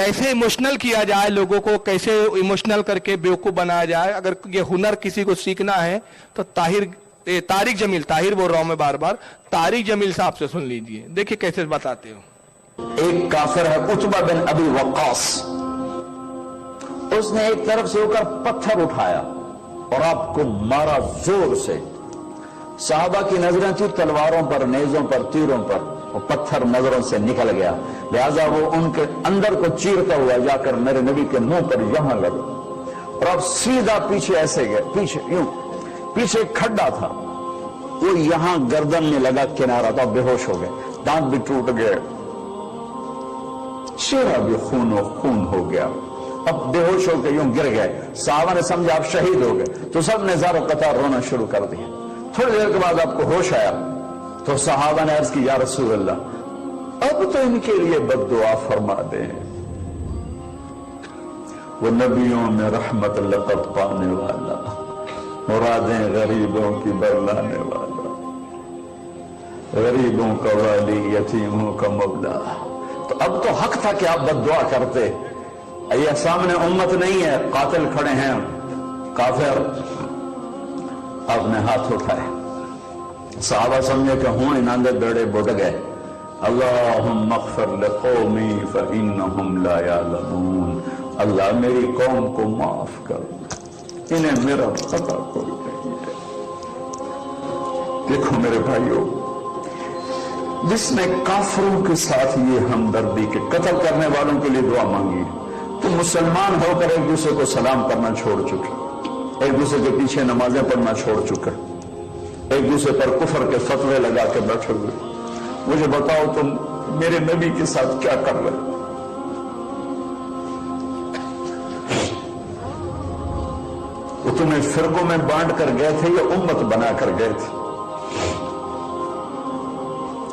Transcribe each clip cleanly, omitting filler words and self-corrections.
कैसे इमोशनल किया जाए लोगों को, कैसे इमोशनल करके बेवकूफ बनाया जाए। अगर ये हुनर किसी को सीखना है तो तारिक जमील, ताहिर बोल रहा हूं मैं बार बार, तारिक जमील साहब से सुन लीजिए, देखिए कैसे बताते हो। एक काफिर है उतबा बिन अबी वक्कास, उसने एक तरफ से होकर पत्थर उठाया और आपको मारा जोर से। साहबा की नजरें थी तलवारों पर, नेजों पर, तीरों पर, और पत्थर नजरों से निकल गया। लिहाजा वो उनके अंदर को चीरता हुआ जाकर मेरे नबी के मुंह पर यहां लगा, और अब सीधा पीछे ऐसे गए, पीछे यूं, पीछे खड्डा था, वो यहां गर्दन में लगा, किनारा था, बेहोश हो गए, दांत भी टूट गए, चेहरा भी खून हो गया, अब बेहोश होकर यूं गिर गए। साहबा ने समझा आप शहीद हो गए, तो सब ने ज़ारो कतार रोना शुरू कर दिया। थोड़ी देर के बाद आपको होश आया तो सहाबा ने अर्ज की, या रसूल अल्लाह, अब तो इनके लिए बद्दुआ फरमा दें, वो नबियों में रहमत लक़ब पाने वाला, मुरादें गरीबों की बरलाने वाला, गरीबों का वाली, यतीमों का मौला। तो अब तो हक था कि आप बद्दुआ करते। ये सामने उम्मत नहीं है, कातिल खड़े हैं, काफिर। आपने हाथ उठाए, साहबा समझे कि हूं इनांदे बेड़े बुड़ गए। अल्लाहुम्मा अग़फ़िर लिक़ौमी फ़इन्नहुम ला यअलमून, अल्लाह मेरी कौम को माफ कर, इन्हें मेरा पता कोई नहीं है। देखो मेरे भाइयों, जिसने काफिरों के साथ ये हमदर्दी के कत्ल करने वालों के लिए दुआ मांगी, तो मुसलमान होकर एक दूसरे को सलाम करना छोड़ चुके, एक दूसरे के पीछे नमाजें पढ़ना छोड़ चुके, एक दूसरे पर कुफर के फतवे लगा के बैठे हुए। मुझे बताओ तुम मेरे नबी के साथ क्या कर रहे हो? वो तुम्हें फिरकों में बांट कर गए थे या उम्मत बना कर गए थे?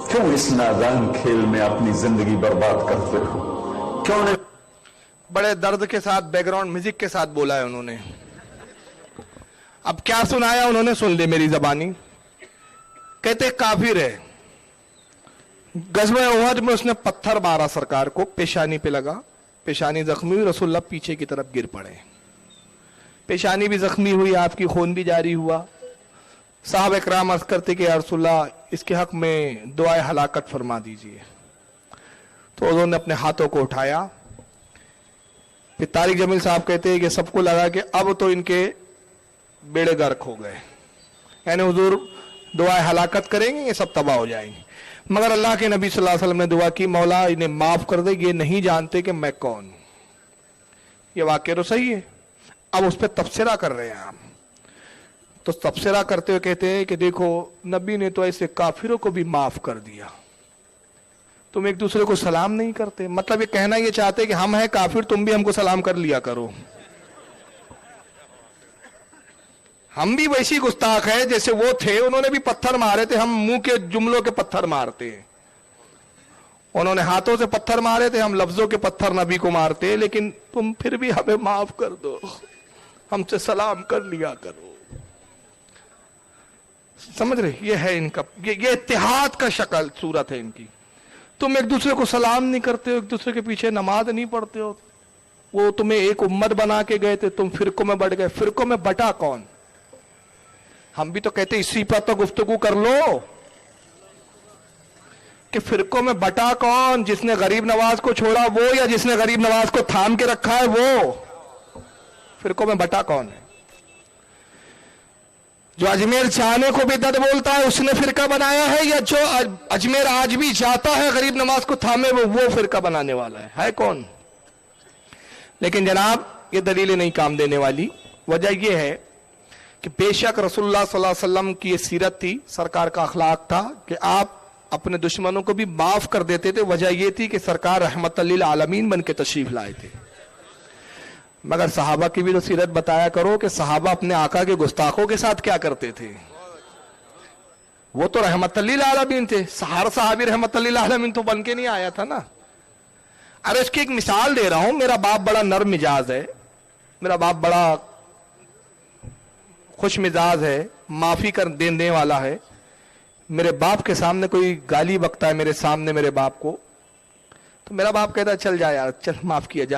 क्यों इस नादान खेल में अपनी जिंदगी बर्बाद करते हो? क्यों नहीं? बड़े दर्द के साथ बैकग्राउंड म्यूजिक के साथ बोला है उन्होंने। अब क्या सुनाया उन्होंने, सुन ले मेरी जबानी। कहते काफिर है, गज़वे उहद में उसने पत्थर मारा सरकार को, पेशानी पे लगा, पेशानी जख्मी हुई, रसूलुल्लाह पीछे की तरफ गिर पड़े, पेशानी भी जख्मी हुई, आपकी खून भी जारी हुआ। साहब इकराम अर्ज़ करते कि या रसूलुल्लाह इसके हक में दुआए हलाकत फरमा दीजिए। तो उन्होंने अपने हाथों को उठाया। फिर तारिक जमील साहब कहते हैं कि सबको लगा कि अब तो इनके बेड़े गर्क हो गए, यानी हुजूर दुआए हलाकत करेंगे, ये सब तबाह हो जाएंगे। मगर अल्लाह के नबी सल्लल्लाहु अलैहि वसल्लम ने दुआ की, मौला इन्हें माफ कर दे, ये नहीं जानते कि मैं कौन हूं। ये वाक़या तो सही है। अब उस पर तबसरा कर रहे हैं हम, तो तबसरा करते हुए कहते हैं कि देखो नबी ने तो ऐसे काफिरों को भी माफ कर दिया, तुम एक दूसरे को सलाम नहीं करते। मतलब ये कहना ये चाहते कि हम हैं काफिर, तुम भी हमको सलाम कर लिया करो। हम भी वैसी गुस्ताख है जैसे वो थे, उन्होंने भी पत्थर मारे थे, हम मुंह के जुमलों के पत्थर मारते हैं। उन्होंने हाथों से पत्थर मारे थे, हम लफ्जों के पत्थर नबी को मारते, लेकिन तुम फिर भी हमें माफ कर दो, हमसे सलाम कर लिया करो। समझ रहे, ये है इनका, ये इत्तेहाद का शक्ल सूरत है इनकी। तुम एक दूसरे को सलाम नहीं करते हो, एक दूसरे के पीछे नमाज नहीं पढ़ते हो। वो तुम्हें एक उम्मत बना के गए थे, तुम फिरकों में बढ़ गए। फिरकों में बटा कौन? हम भी तो कहते इसी पर तो गुफ्तगू कर लो कि फिरकों में बटा कौन, जिसने गरीब नवाज को छोड़ा वो, या जिसने गरीब नवाज को थाम के रखा है वो? फिरकों में बटा कौन है? जो अजमेर जाने को भी दर्द बोलता है उसने फिरका बनाया है, या जो अजमेर आज भी जाता है गरीब नवाज को थामे वो फिरका बनाने वाला है कौन? लेकिन जनाब ये दलीलें नहीं काम देने वाली। वजह यह है कि बेशक रसूलुल्लाह सल्लल्लाहु अलैहि वसल्लम की ये सीरत थी, सरकार का अखलाक था कि आप अपने दुश्मनों को भी माफ कर देते थे। वजह यह थी कि सरकार रहमत लिल आलमीन बन के तशरीफ लाए थे। मगर सहाबा की भी तो सीरत बताया करो कि सहाबा अपने आका के गुस्ताखों के साथ क्या करते थे। वो तो रहमत लिल आलमीन थे, हर सहाबी रहमत लिल आलमीन तो बन के नहीं आया था ना। अरे इसकी एक मिसाल दे रहा हूं। मेरा बाप बड़ा नर्म मिजाज है, मेरा बाप बड़ा खुश मिजाज है, माफी कर देने वाला है। मेरे बाप के सामने कोई गाली बकता है मेरे सामने मेरे बाप को, تو میرا باپ کہتا ہے چل جا یار، چل معاف کیا جا،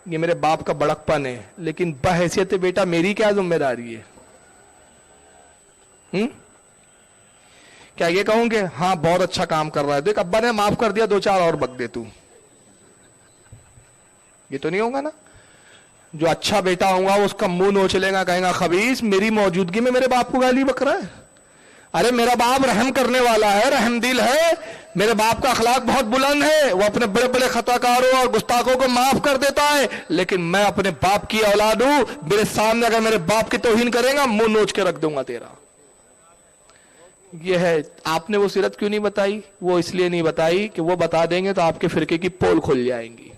یہ میرے باپ کا بڑکپن ہے، لیکن بحیثیت بیٹا میری کیا ذمہ داری ہے؟ کیا یہ کہوں کہ ہاں بہت اچھا کام کر رہا ہے، دیکھ ابا نے معاف کر دیا، 2-4 اور بک دے تو، یہ تو نہیں ہوگا نا۔ جو اچھا بیٹا ہوگا اس کا منہ نوچ لے گا، کہے گا خبیث میری موجودگی میں میرے باپ کو گالی بک رہا ہے۔ ارے میرا باپ رحم کرنے والا ہے، رحم دل ہے، میرے باپ کا اخلاق بہت بلند ہے، وہ اپنے بڑے بڑے خطا کاروں اور گستاخوں کو معاف کر دیتا ہے، لیکن میں اپنے باپ کی اولاد ہوں، میرے سامنے اگر میرے باپ کی توہین کرے گا منہ نوچ کے رکھ دوں گا تیرا۔ یہ ہے۔ آپ نے وہ سیرت کیوں نہیں بتائی؟ وہ اس لیے نہیں بتائی کہ وہ بتا دیں گے تو آپ کے فرقے کی پول کھل جائیں گی۔